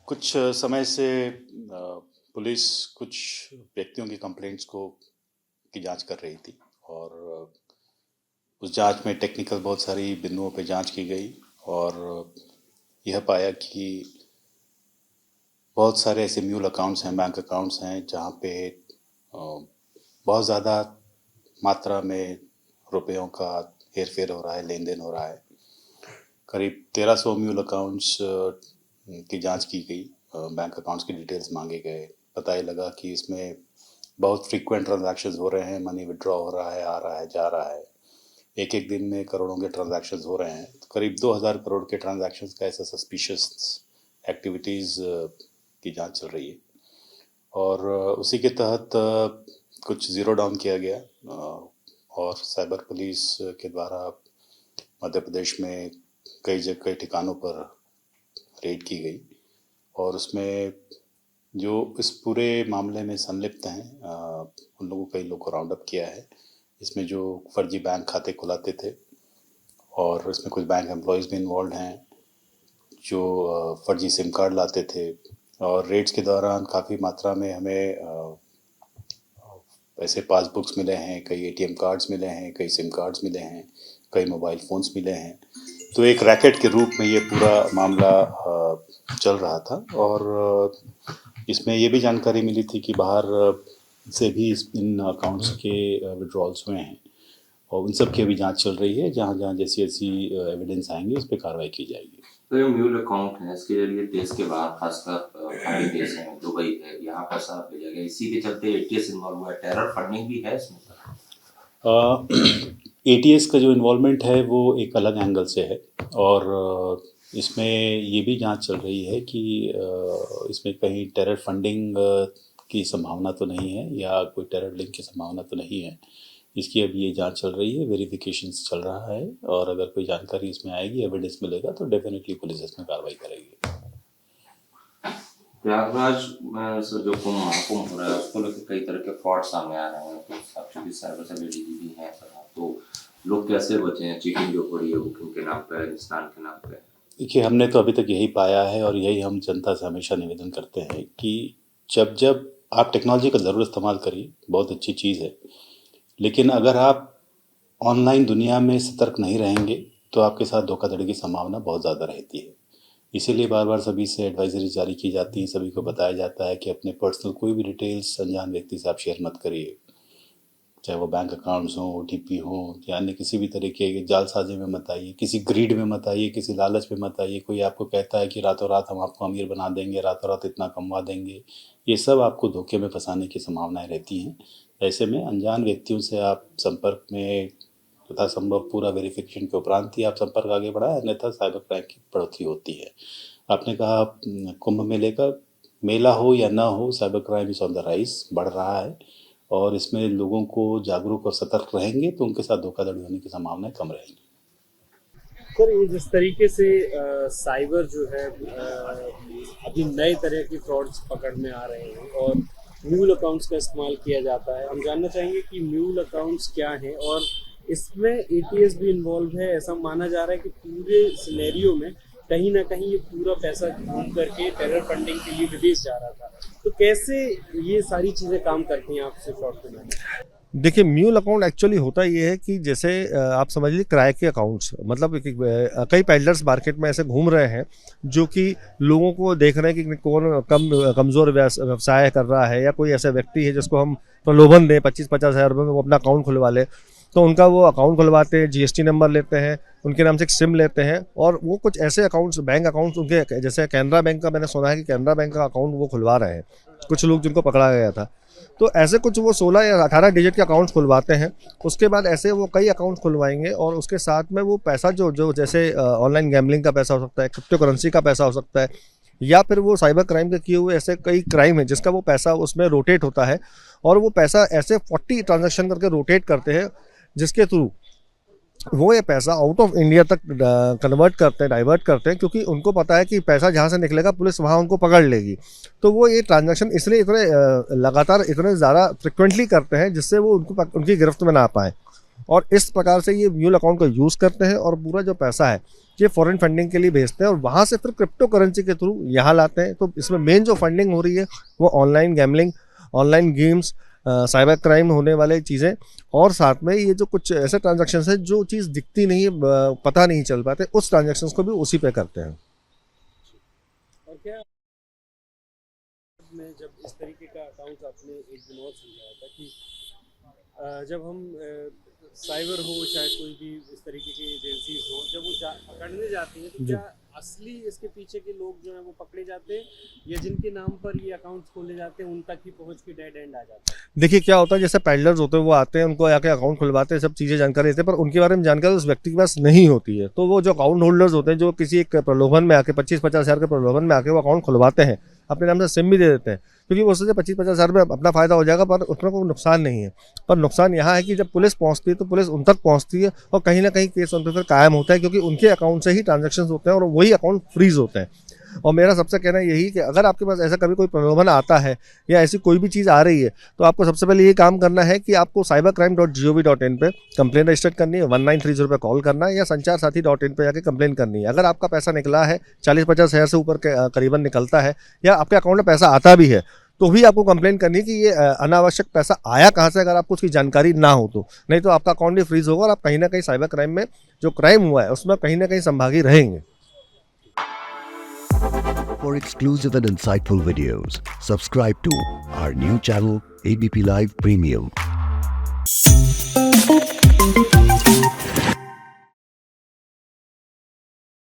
कुछ समय से पुलिस कुछ व्यक्तियों की कंप्लेंट्स को की जांच कर रही थी और उस जांच में टेक्निकल बहुत सारी बिंदुओं पे जांच की गई और यह पाया कि बहुत सारे ऐसे म्यूल अकाउंट्स हैं, बैंक अकाउंट्स हैं जहाँ पे बहुत ज़्यादा मात्रा में रुपयों का हेर फेर हो रहा है, लेन देन हो रहा है। करीब 1300 म्यूल अकाउंट्स की जांच की गई। बैंक अकाउंट्स की डिटेल्स मांगे गए। पता ही लगा कि इसमें बहुत फ्रीक्वेंट ट्रांजैक्शंस हो रहे हैं, मनी विड्रॉ हो रहा है, आ रहा है, जा रहा है। एक एक दिन में करोड़ों के ट्रांजैक्शंस हो रहे हैं। तो करीब 2000 करोड़ के ट्रांजैक्शंस का ऐसा सस्पिशियस एक्टिविटीज़ की जांच चल रही है और उसी के तहत कुछ ज़ीरो डाउन किया गया और साइबर पुलिस के द्वारा मध्य प्रदेश में कई ठिकानों पर रेड की गई और उसमें जो इस पूरे मामले में संलिप्त हैं उन लोगों कई लोगों को राउंड अप किया है। इसमें जो फर्जी बैंक खाते खुलाते थे और इसमें कुछ बैंक एम्प्लॉयज़ भी इन्वॉल्व हैं जो फर्जी सिम कार्ड लाते थे और रेड्स के दौरान काफ़ी मात्रा में हमें ऐसे पासबुक्स मिले हैं, कई एटीएम कार्ड्स मिले हैं, कई सिम कार्ड्स मिले हैं, कई मोबाइल फ़ोन्स मिले हैं। तो एक रैकेट के रूप में ये पूरा मामला चल रहा था और इसमें ये भी जानकारी मिली थी कि बाहर से भी इन अकाउंट्स के विड्रॉल्स हुए हैं और उन सब की अभी जांच चल रही है। जहां जहां जैसी जैसी एविडेंस आएंगे उस पर कार्रवाई की जाएगी। तो ये म्यूल अकाउंट है, इसके जरिए देश के बाहर खासकर बाहरी देश है, दुबई है, यहाँ पैसा भेजा गया। इसी के चलते एटीएस इन्वॉल्व हुआ है। टेरर फंडिंग भी है इसमें। एटीएस का जो इन्वॉल्वमेंट है वो एक अलग एंगल से है और इसमें ये भी जांच चल रही है कि इसमें कहीं टेरर फंडिंग की संभावना तो नहीं है या कोई टेरर लिंक की संभावना तो नहीं है। इसकी अभी ये जांच चल रही है, वेरिफिकेशंस चल रहा है और अगर कोई जानकारी इसमें आएगी, एविडेंस मिलेगा तो डेफिनेटली पुलिस इसमें कार्रवाई करेगी। प्रयागराज में सर जो महाकुंभ हो रहा है उसको लेकर कई तरह के फ्रॉड सामने आ रहे हैं, तो आप चूंकि साइबर से डीजी भी हैं सर, तो लोग कैसे बचे हैं चीटिंग जो हो रही है बुकिंग के नाम पे, स्नान के नाम पे? देखिए, हमने तो अभी तक यही पाया है और यही हम जनता से हमेशा निवेदन करते हैं कि जब जब आप टेक्नोलॉजी का ज़रूर इस्तेमाल करिए, बहुत अच्छी चीज़ है, लेकिन अगर आप ऑनलाइन दुनिया में सतर्क नहीं रहेंगे तो आपके साथ धोखाधड़ी की संभावना बहुत ज़्यादा रहती है। इसीलिए बार बार सभी से एडवाइजरी जारी की जाती है, सभी को बताया जाता है कि अपने पर्सनल कोई भी डिटेल्स अनजान व्यक्ति से आप शेयर मत करिए, चाहे वो बैंक अकाउंट्स हों, ओटीपी हो या अन्य किसी भी तरीके के जालसाजी में मत आइए, किसी ग्रीड में मत आइए, किसी लालच में मत आइए। कोई आपको कहता है कि रातों रात हम आपको अमीर बना देंगे, रातों रात इतना कमवा देंगे, ये सब आपको धोखे में फंसाने की संभावनाएं रहती हैं। ऐसे में अनजान व्यक्तियों से आप संपर्क में यथासंभव पूरा वेरिफिकेशन के उपरांत ही आप संपर्क आगे बढ़ाएं, अन्यथा साइबर क्राइम की बढ़ोतरी होती है। आपने कहा कुंभ मेले का मेला हो या ना हो, cyber crime is on the rise, बढ़ रहा है और इसमें लोगों को जागरूक और सतर्क रहेंगे तो उनके साथ धोखाधड़ी होने की संभावनाएं कम रहेंगी। सर, ये जिस तरीके से साइबर जो है अभी नए तरह के फ्रॉड्स पकड़ में आ रहे हैं और म्यूल अकाउंट्स का इस्तेमाल किया जाता है, हम जानना चाहेंगे कि म्यूल अकाउंट्स क्या हैं और इसमें एटीएस भी इन्वॉल्व है। ऐसा माना जा रहा है कि पूरे सिनेरियो में कहीं ना कहीं ये पूरा पैसा घूम करके टेरर फंडिंग के लिए विदेश जा रहा था। तो कैसे ये सारी चीज़ें काम करती हैं आपसे फ्रॉड के मैनेज? देखिए, म्यूल अकाउंट एक्चुअली होता ये है कि जैसे आप समझ लीजिए किराए के अकाउंट्स, मतलब कई पैडलर्स मार्केट में ऐसे घूम रहे हैं जो कि लोगों को देख रहे हैं कि कौन कमज़ोर व्यवसाय कर रहा है या कोई ऐसा व्यक्ति है जिसको हम प्रलोभन दें 25-50 हज़ार रुपये में वो अपना अकाउंट खुलवा ले। तो उनका वो अकाउंट खुलवाते हैं, जीएसटी नंबर लेते हैं, उनके नाम से एक सिम लेते हैं और वो कुछ ऐसे अकाउंट्स, बैंक अकाउंट्स उनके, जैसे कैनरा बैंक का मैंने सुना है कि कैनरा बैंक का अकाउंट वो खुलवा रहे हैं कुछ लोग जिनको पकड़ा गया था। तो ऐसे कुछ वो 16 या 18 डिजिट के अकाउंट्स खुलवाते हैं। उसके बाद ऐसे वो कई अकाउंट्स खुलवाएंगे और उसके साथ में वो पैसा जो जैसे ऑनलाइन गैम्बलिंग का पैसा हो सकता है, क्रिप्टो करेंसी का पैसा हो सकता है, या फिर वो साइबर क्राइम के किए हुए ऐसे कई क्राइम है जिसका वो पैसा उसमें रोटेट होता है और वो पैसा ऐसे 40 ट्रांजेक्शन करके रोटेट करते हैं जिसके थ्रू वो ये पैसा आउट ऑफ इंडिया तक कन्वर्ट करते हैं, डाइवर्ट करते हैं, क्योंकि उनको पता है कि पैसा जहाँ से निकलेगा पुलिस वहाँ उनको पकड़ लेगी। तो वो ये ट्रांजैक्शन इसलिए इतने लगातार इतने ज़्यादा फ्रिक्वेंटली करते हैं जिससे वो उनकी गिरफ्त में ना आ पाए। और इस प्रकार से ये म्यूल अकाउंट को यूज़ करते हैं और पूरा जो पैसा है ये फॉरेन फंडिंग के लिए भेजते हैं और वहाँ से फिर क्रिप्टो करेंसी के थ्रू यहाँ लाते हैं। तो इसमें मेन जो फंडिंग हो रही है वो online gambling, online games, cyber crime होने वाले चीज़ें, और साथ में ये जो कुछ ऐसे ट्रांजैक्शंस है जो चीज़ दिखती नहीं है, पता नहीं चल पाते, उस ट्रांजैक्शंस को भी उसी पे करते हैं। और क्या में जब इस तरीके का अकाउंट आपने एक दिन और समझाया था कि जब हम साइबर हो चाहे कोई भी इस तरीके की एजेंसीज हो, जब वो पकड़ने जाती हैं तो क्या असली इसके पीछे के लोग जो हैं वो पकड़े जाते हैं या जिनके नाम पर ये अकाउंट्स खोले जाते हैं उन तक ही पहुंच के डेड एंड आ जाता है? देखिए क्या होता है, जैसे पैडलर्स होते हैं वो आते हैं, उनको आके अकाउंट खुलवाते हैं, सब चीज़ें जानकारी देते हैं, पर उनके बारे में जानकारी उस व्यक्ति के पास नहीं होती है। तो वो जो अकाउंट होल्डर्स होते हैं जो किसी एक प्रलोभन में आके 25-50 हज़ार के प्रलोभन में आके वो अकाउंट खुलवाते हैं, अपने नाम से सिम भी दे देते हैं, क्योंकि वो सोचते 25-50 हज़ार में अपना फ़ायदा हो जाएगा, पर उसमें कोई नुकसान नहीं है। पर नुकसान यहाँ है कि जब पुलिस पहुँचती है तो पुलिस उन तक पहुँचती है और कहीं ना कहीं केस उन पर फिर कायम होता है, क्योंकि उनके अकाउंट से ही ट्रांजैक्शंस होते हैं और वही अकाउंट फ्रीज होते हैं। और मेरा सबसे कहना यही कि अगर आपके पास ऐसा कभी कोई प्रलोभन आता है या ऐसी कोई भी चीज़ आ रही है तो आपको सबसे पहले ये काम करना है कि आपको cybercrime.gov.in पे कंप्लेन रजिस्टर करनी है, 1930 पे कॉल करना है या sanchaarsathi.in पे जाके कंप्लेन करनी है। अगर आपका पैसा निकला है 40-50 हज़ार से ऊपर के करीबन निकलता है या आपके अकाउंट में पैसा आता भी है तो भी आपको कंप्लेन करनी है कि ये अनावश्यक पैसा आया कहाँ से, अगर आपको उसकी जानकारी ना हो तो। नहीं तो आपका अकाउंट भी फ्रीज होगा और आप कहीं ना कहीं साइबर क्राइम में जो क्राइम हुआ है उसमें कहीं ना कहीं संभागी रहेंगे। For exclusive and insightful videos, subscribe to our new channel ABP Live Premium.